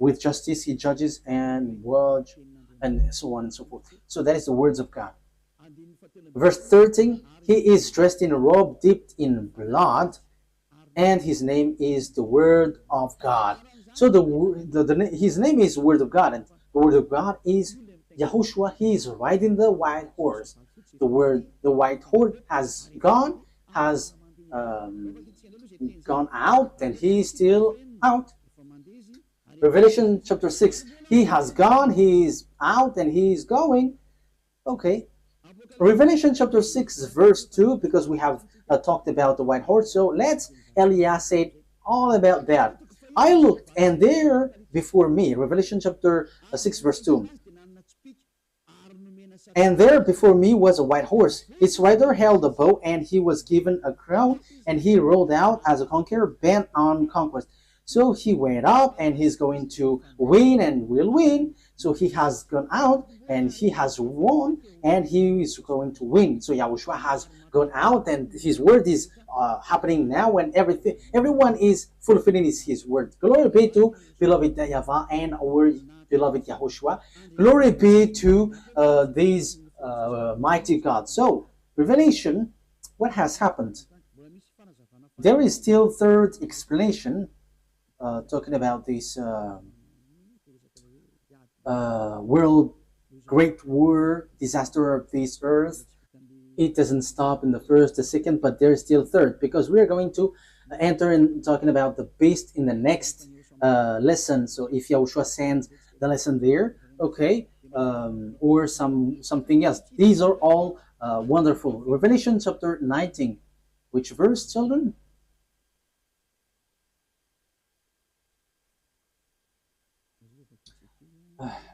A: With justice he judges and watch, and so on and so forth. So that is the words of God. Verse 13, he is dressed in a robe dipped in blood, and his name is the Word of God. So his name is Word of God, and the Word of God is Yahushua, he is riding the white horse. The white horse has gone out, and he is still out. Revelation chapter 6, he has gone, he is out, and he is going. Okay. Revelation chapter 6, verse 2, because we have talked about the white horse. So let's Elias said all about that. I looked, and there before me, Revelation chapter 6, verse 2. And there before me was a white horse. Its rider held a bow, and he was given a crown, and he rode out as a conqueror bent on conquest. So he went up, and he's going to win and will win. So he has gone out, and he has won, and he is going to win. So Yahushua has gone out, and his word is happening now, and everyone is fulfilling his word. Glory be to beloved YAHVAH and our beloved Yahushua. Glory be to these mighty God. So Revelation, what has happened? There is still third explanation talking about this world great war, disaster of this earth. It doesn't stop in the first, the second, but there's still third, because we are going to enter in talking about the beast in the next lesson. So if Yahushua sends the lesson there, okay, or something else. These are all wonderful. Revelation chapter 19. Which verse, children?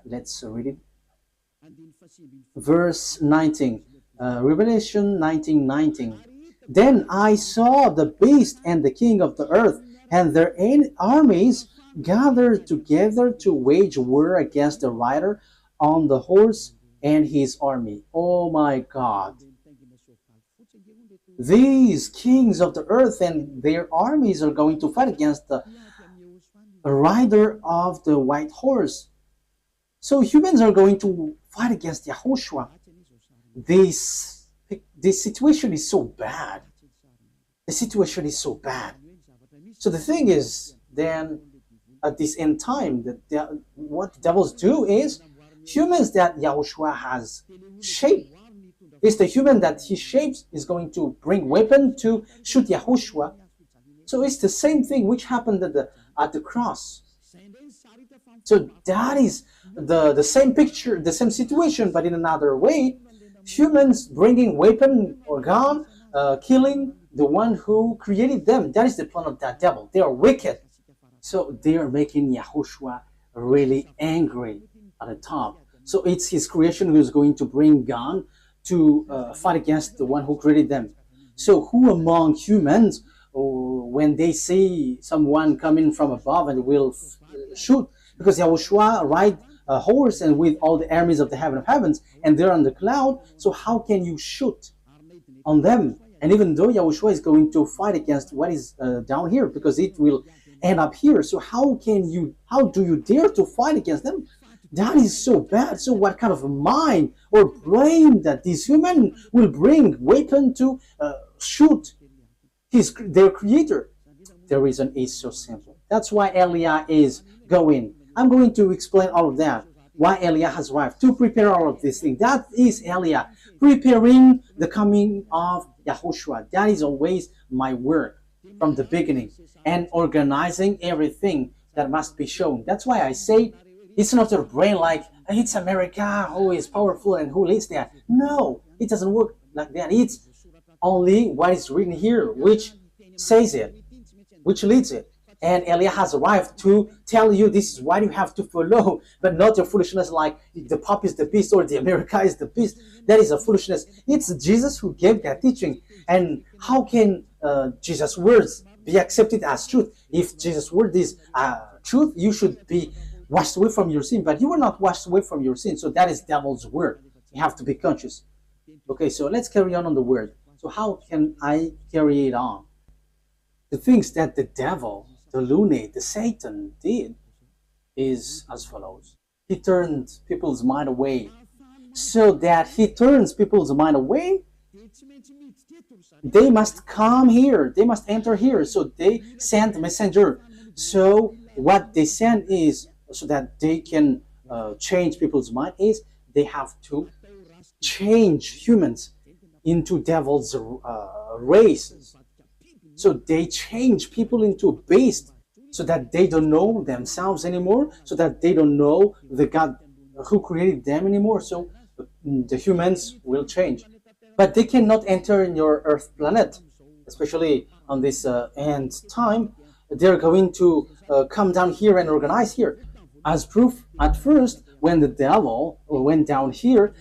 A: Let's read it. Verse 19. Revelation 19:19. Then I saw the beast and the king of the earth and their armies gathered together to wage war against the rider on the horse and his army. Oh my God. These kings of the earth and their armies are going to fight against the rider of the white horse. So humans are going to fight against YAHOSHUAH. This situation is so bad. The situation is so bad. So the thing is, then at this end time, what the devils do is, humans that YAHOSHUAH has shaped, is the human that he shapes is going to bring weapon to shoot YAHOSHUAH. So it's the same thing which happened at the cross. So that is the same picture, the same situation, but in another way. Humans bringing weapon or gun, killing the one who created them. That is the plan of that devil. They are wicked. So they are making YAHOSHUAH really angry at the top. So it's his creation who is going to bring gun to fight against the one who created them. So who among humans, when they see someone coming from above and will shoot, because YAHOSHUAH ride a horse and with all the armies of the heaven of heavens, and they're on the cloud, so how can you shoot on them? And even though YAHOSHUAH is going to fight against what is down here, because it will end up here, so how do you dare to fight against them? That is so bad. So what kind of a mind or brain that this human will bring weapon to shoot their creator? The reason is so simple. That's why Eliah is going. I'm going to explain all of that. Why Eliah has arrived to prepare all of these things. That is Eliah preparing the coming of YAHOSHUAH. That is always my work from the beginning, and organizing everything that must be shown. That's why I say it's not your brain like it's America who is powerful and who leads there. No, it doesn't work like that. It's only what is written here which says it, which leads it. And Eliah has arrived to tell you this is what you have to follow, but not your foolishness like the Pope is the beast or the America is the beast. That is a foolishness. It's Jesus who gave that teaching. And how can Jesus' words be accepted as truth? If Jesus' word is truth, you should be washed away from your sin, but you were not washed away from your sin. So that is devil's word. You have to be conscious. Okay, so let's carry on the word. So how can I carry it on? The things that the devil, the lunate, the Satan did is as follows. He turned people's mind away. So that he turns people's mind away, they must come here. They must enter here. So they send messenger. So what they send is, so that they can change people's mind, is they have to change humans into devil's races. So they change people into beasts so that they don't know themselves anymore, so that they don't know the God who created them anymore. So the humans will change. But they cannot enter in your Earth planet, especially on this end time. They're going to come down here and organize here. As proof, at first, when the devil went down here,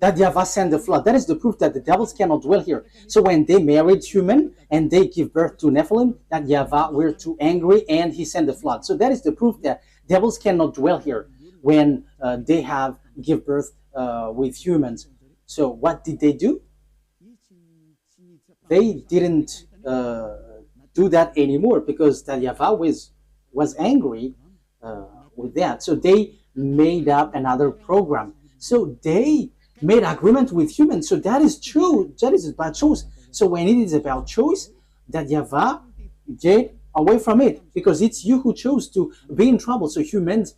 A: that YAHVAH sent the flood. That is the proof that the devils cannot dwell here. So when they married human and they give birth to Nephilim, that YAHVAH were too angry and he sent the flood. So that is the proof that devils cannot dwell here when they have give birth with humans. So what did they do? They didn't do that anymore because that YAHVAH was angry with that. So they made up another program. So they made agreement with humans. So that is true. That is about choice. So when it is about choice, that YAHVAH get away from it because it's you who chose to be in trouble. So humans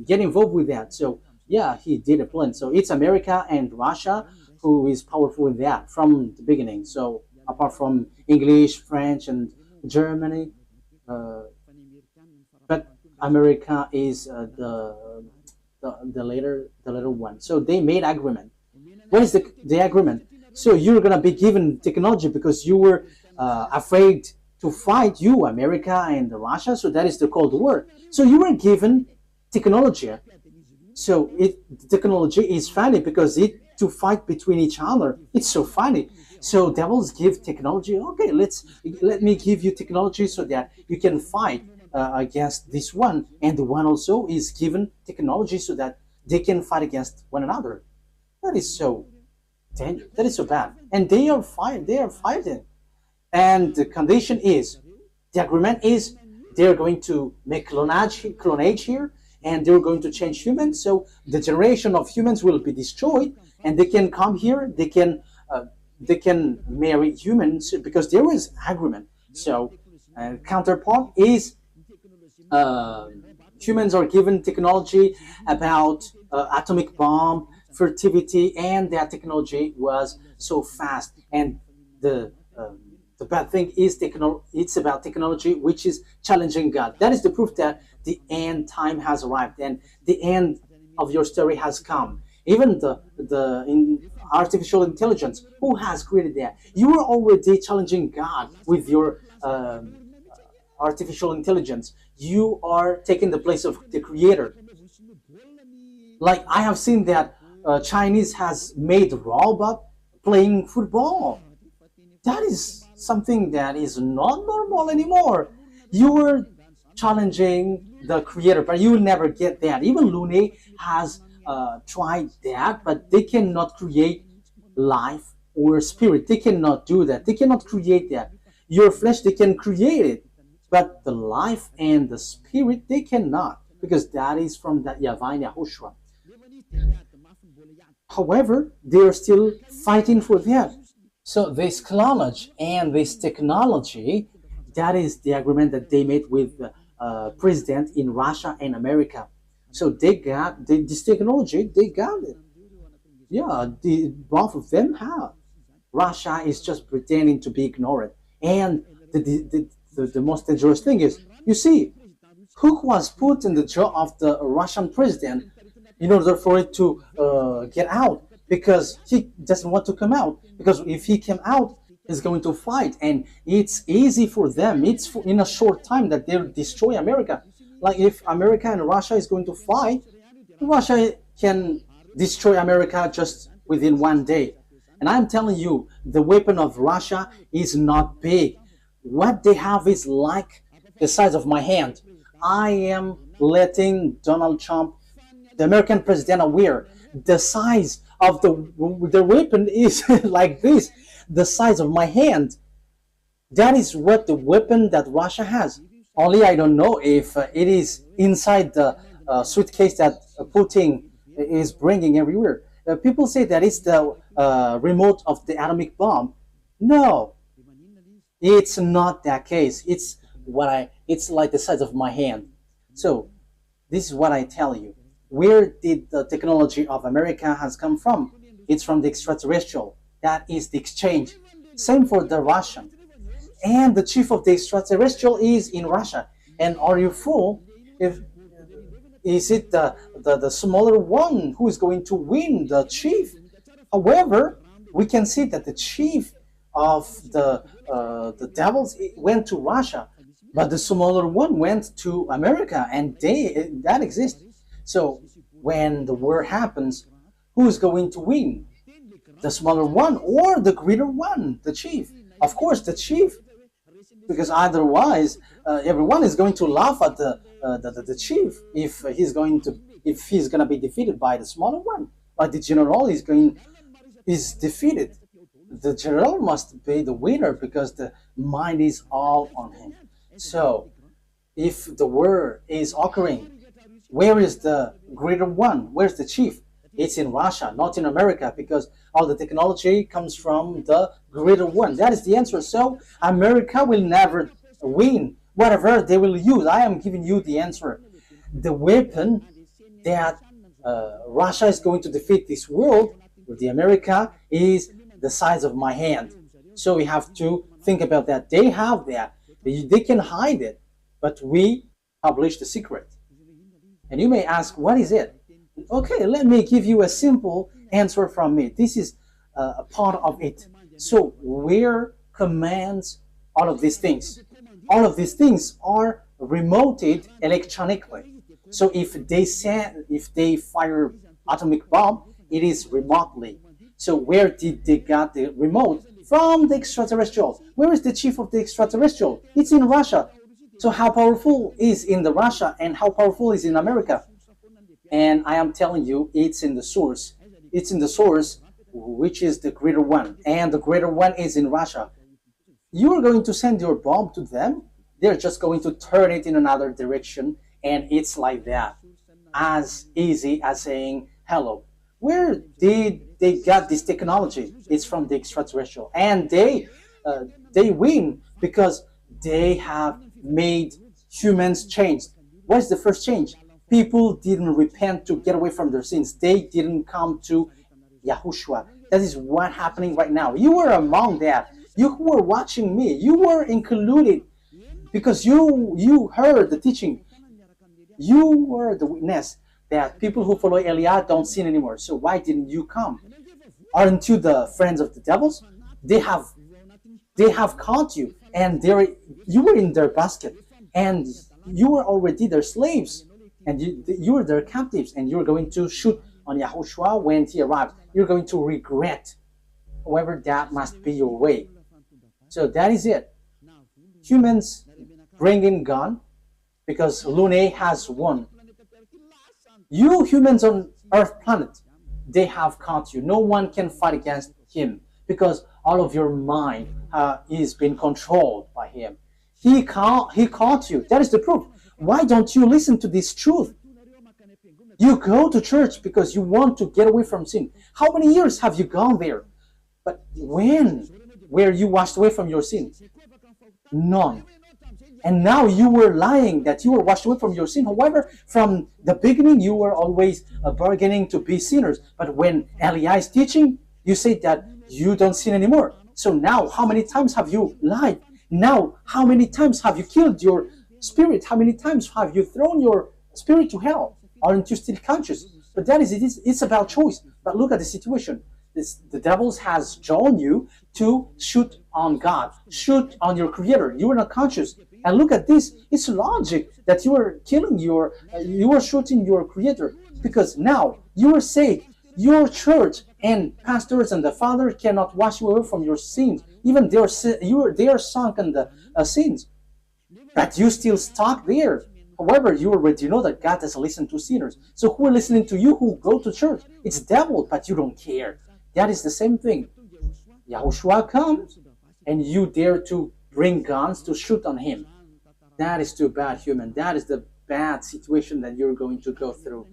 A: get involved with that. So yeah, he did a plan. So it's America and Russia who is powerful in that from the beginning. So apart from English, French, and Germany, but America is the later one. So they made agreement. What is the agreement? So you're gonna be given technology because you were afraid to fight, you America and Russia. So that is the Cold War. So you were given technology. So technology is funny because it to fight between each other. It's so funny. So devils give technology. Okay, let me give you technology so that you can fight against this one, and the one also is given technology so that they can fight against one another. That is so dangerous. That is so bad. And they are fighting. They are fighting. And the condition is, the agreement is, they're going to make clonage here, and they're going to change humans. So the generation of humans will be destroyed, and they can come here. They can marry humans because there is agreement. So counterpart is humans are given technology about atomic bomb, fertility, and that technology was so fast. And the bad thing is it's about technology which is challenging God. That is the proof that the end time has arrived and the end of your story has come. Even in artificial intelligence, who has created that? You are already challenging God with your artificial intelligence. You are taking the place of the creator. Like I have seen that Chinese has made robot playing football. That is something that is not normal anymore. You were challenging the creator, but you will never get that. Even Lune has tried that, but they cannot create life or spirit. They cannot do that. They cannot create that. Your flesh, they can create it, but the life and the spirit, they cannot, because that is from that YAHVAH and YAHOSHUAH. However, they are still fighting for that. So this clonage and this technology, that is the agreement that they made with the president in Russia and America. So they got this technology, they got it. Yeah, both of them have. Russia is just pretending to be ignorant. And the most dangerous thing is, you see, who was put in the jaw of the Russian president in order for it to get out, because he doesn't want to come out. Because if he came out, he's going to fight, and it's easy for them. It's in a short time that they'll destroy America. Like if America and Russia is going to fight, Russia can destroy America just within one day. And I'm telling you, the weapon of Russia is not big. What they have is like the size of my hand. I am letting Donald Trump, the American president, aware the size of the weapon is like this, the size of my hand. That is what the weapon that Russia has. Only I don't know if it is inside the suitcase that Putin is bringing everywhere. People say that it's the remote of the atomic bomb. No, it's not that case. It's it's like the size of my hand. So this is what I tell you. Where did the technology of America has come from? It's from the extraterrestrial. That is the exchange. Same for the Russian. And the chief of the extraterrestrial is in Russia. And are you fool? If is it the smaller one who is going to win, the chief? However, we can see that the chief of the devils went to Russia, but the smaller one went to America, and that exists. So when the war happens, who's going to win? The smaller one or the greater one, the chief? Of course, the chief, because otherwise everyone is going to laugh at the chief if he's going to be defeated by the smaller one. Like the general is defeated. The general must be the winner because the mind is all on him. So if the war is occurring, where is the greater one? Where's the chief? It's in Russia, not in America, because all the technology comes from the greater one. That is the answer. So America will never win. Whatever they will use, I am giving you the answer. The weapon that Russia is going to defeat this world with the America is the size of my hand. So we have to think about that. They have that. They can hide it, but we publish the secret. And you may ask, what is it? Okay, let me give you a simple answer from me. This is a part of it. So where commands all of these things? All of these things are remoted electronically. So if they fire atomic bomb, it is remotely. So where did they get the remote? From the extraterrestrial. Where is the chief of the extraterrestrial? It's in Russia. So how powerful is in the Russia and how powerful is in America? And I am telling you, it's in the source. It's in the source, which is the greater one. And the greater one is in Russia. You are going to send your bomb to them. They're just going to turn it in another direction. And it's like that. As easy as saying hello. Where did they get this technology? It's from the extraterrestrial. And they win because they have made humans change. What's the first change? People didn't repent to get away from their sins. They didn't come to YAHOSHUAH. That is what's happening right now. You were among that. You who were watching me, you were included because you heard the teaching. You were the witness that people who follow Eliah don't sin anymore. So why didn't you come? Aren't you the friends of the devils? They have caught you, and you were in their basket, and you were already their slaves, and you were their captives, and you're going to shoot on YAHOSHUAH when he arrives. You're going to regret. However, that must be your way. So that is it. Humans bring in gun because Lune has won. You humans on Earth planet, they have caught you. No one can fight against him because all of your mind is being controlled by him. He caught you. That is the proof. Why don't you listen to this truth? You go to church because you want to get away from sin. How many years have you gone there? But when were you washed away from your sin? None. And now you were lying that you were washed away from your sin. However, from the beginning, you were always bargaining to be sinners. But when Eliah is teaching, you say that you don't sin anymore. So now, how many times have you lied? Now, how many times have you killed your spirit? How many times have you thrown your spirit to hell? Aren't you still conscious? But that is it. It's about choice. But look at the situation. The devil has drawn you to shoot on God, shoot on your Creator. You are not conscious. And look at this. It's logic that you are killing you are shooting your Creator, because now you are saved. Your church and pastors and the Father cannot wash you away from your sins. Even they are sunk in the sins, but you still stuck there. However, you already know that God doesn't listen to sinners. So who are listening to you who go to church? It's devil, but you don't care. That is the same thing. YAHOSHUAH comes, and you dare to bring guns to shoot on him. That is too bad, human. That is the bad situation that you're going to go through.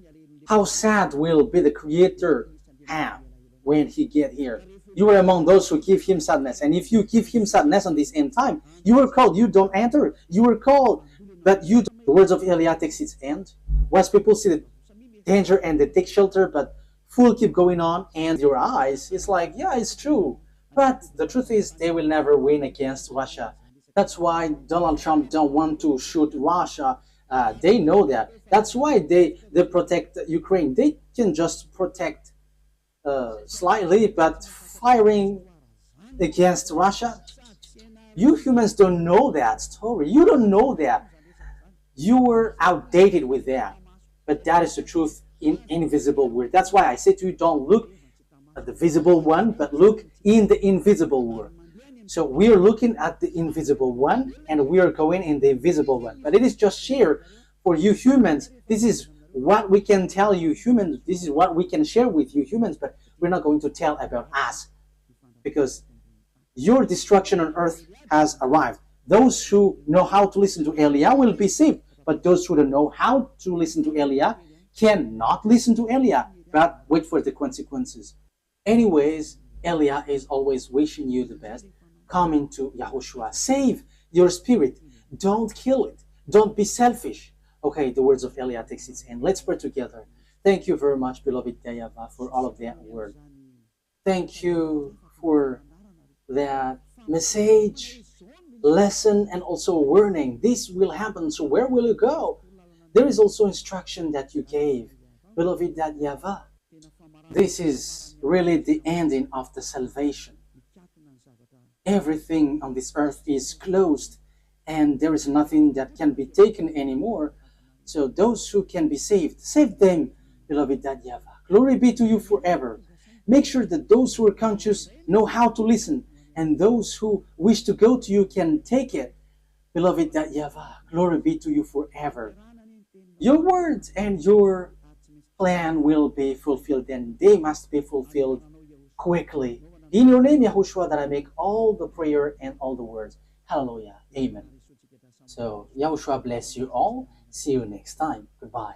A: How sad will be the Creator have when he get here? You are among those who give him sadness. And if you give him sadness on this end time, you were called, you don't enter. You were called, but you don't. The words of Elia takes its end. Once people see the danger and they take shelter, but fool keep going on, and your eyes, it's like, yeah, it's true. But the truth is, they will never win against Russia. That's why Donald Trump don't want to shoot Russia. They know that. That's why they protect Ukraine. They can just protect slightly, but firing against Russia, you humans don't know that story. You don't know that. You were outdated with that. But that is the truth in invisible world. That's why I say to you, don't look at the visible one, but look in the invisible world. So we are looking at the invisible one, and we are going in the invisible one. But it is just share for you humans. This is what we can tell you humans. This is what we can share with you humans, but we're not going to tell about us, because your destruction on earth has arrived. Those who know how to listen to Elia will be saved, but those who don't know how to listen to Elia cannot listen to Elia, but wait for the consequences. Anyways, Elia is always wishing you the best. Come into YAHOSHUAH. Save your spirit. Don't kill it. Don't be selfish. Okay, the words of Elia takes its end. Let's pray together. Thank you very much, beloved YAHVAH, for all of that word. Thank you for that message, lesson, and also warning. This will happen, so where will you go? There is also instruction that you gave, beloved YAHVAH. This is really the ending of the salvation. Everything on this earth is closed, and there is nothing that can be taken anymore. So those who can be saved, save them, beloved YAHVAH. Glory be to you forever. Make sure that those who are conscious know how to listen, and those who wish to go to you can take it. Beloved YAHVAH, glory be to you forever. Your words and your plan will be fulfilled, and they must be fulfilled quickly. In your name, YAHOSHUAH, that I make all the prayer and all the words. Hallelujah. Amen. So, YAHOSHUAH bless you all. See you next time. Goodbye.